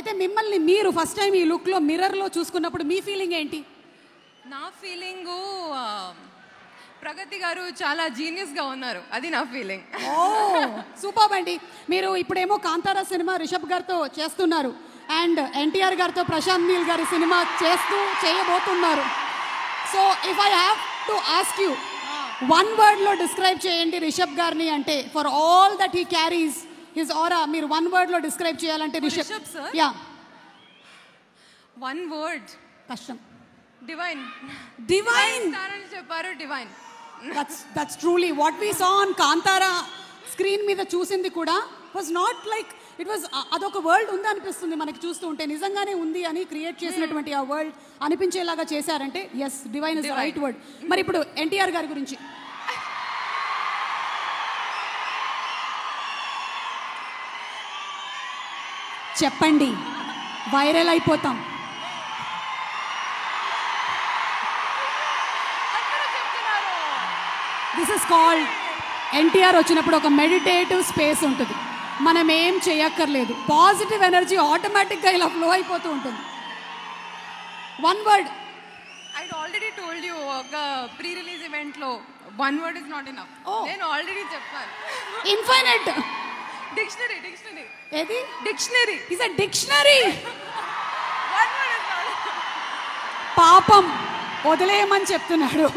అయితే మిమ్మల్ని మీరు ఫస్ట్ టైం ఈ లుక్లో మిర్రర్లో చూసుకున్నప్పుడు మీ ఫీలింగ్ ఏంటి? నా ఫీలింగు ప్రగతి గారు చాలా జీనియస్గా ఉన్నారు, అది నా ఫీలింగ్. ఓ సూపర్ అండి. మీరు ఇప్పుడేమో కాంతారా సినిమా రిషబ్ గారితో చేస్తున్నారు అండ్ ఎన్టీఆర్ గారితో ప్రశాంత్ నీల్ గారి సినిమా చేయబోతున్నారు. So if I have to ask you one వర్డ్లో డిస్క్రైబ్ చేయండి రిషబ్ గారిని అంటే, for all that he carries his aura, మీరు వన్ వర్డ్లో డిస్క్రైబ్ చేయాలంటే Rishabh sir? Yeah, one word కష్టం. డివైన్. డివైన్ అని చెప్పారు. Divine. That's truly what we saw on Kantara screen మీద చూసింది కూడా was not like it was, అదొక వరల్డ్ ఉంది అనిపిస్తుంది మనకి చూస్తూ ఉంటే, నిజంగానే ఉంది అని క్రియేట్ చేసినటువంటి ఆ వరల్డ్ అనిపించేలాగా చేశారంటే yes, divine is the right word. మరి ఇప్పుడు ఎన్టీఆర్ గారి గురించి చెప్పండి, వైరల్ అయిపోతాం. దిస్ ఇస్ కాల్డ్, ఎన్టీఆర్ వచ్చినప్పుడు ఒక మెడిటేటివ్ స్పేస్ ఉంటుంది, మనం ఏం చేయక్కర్లేదు, పాజిటివ్ ఎనర్జీ ఆటోమేటిక్గా ఇలా ఫ్లో అయిపోతూ ఉంటుంది. One word. I already told you, ఒక ప్రీ రిలీజ్ ఈవెంట్లో one word is not enough. నేను ఆల్రెడీ చెప్పాను. ఇన్ఫైనైట్. డిక్షనరీ. ఏది? Dictionary. Is a dictionary. One word is not. పాపం వదిలేయమని చెప్తున్నాడు.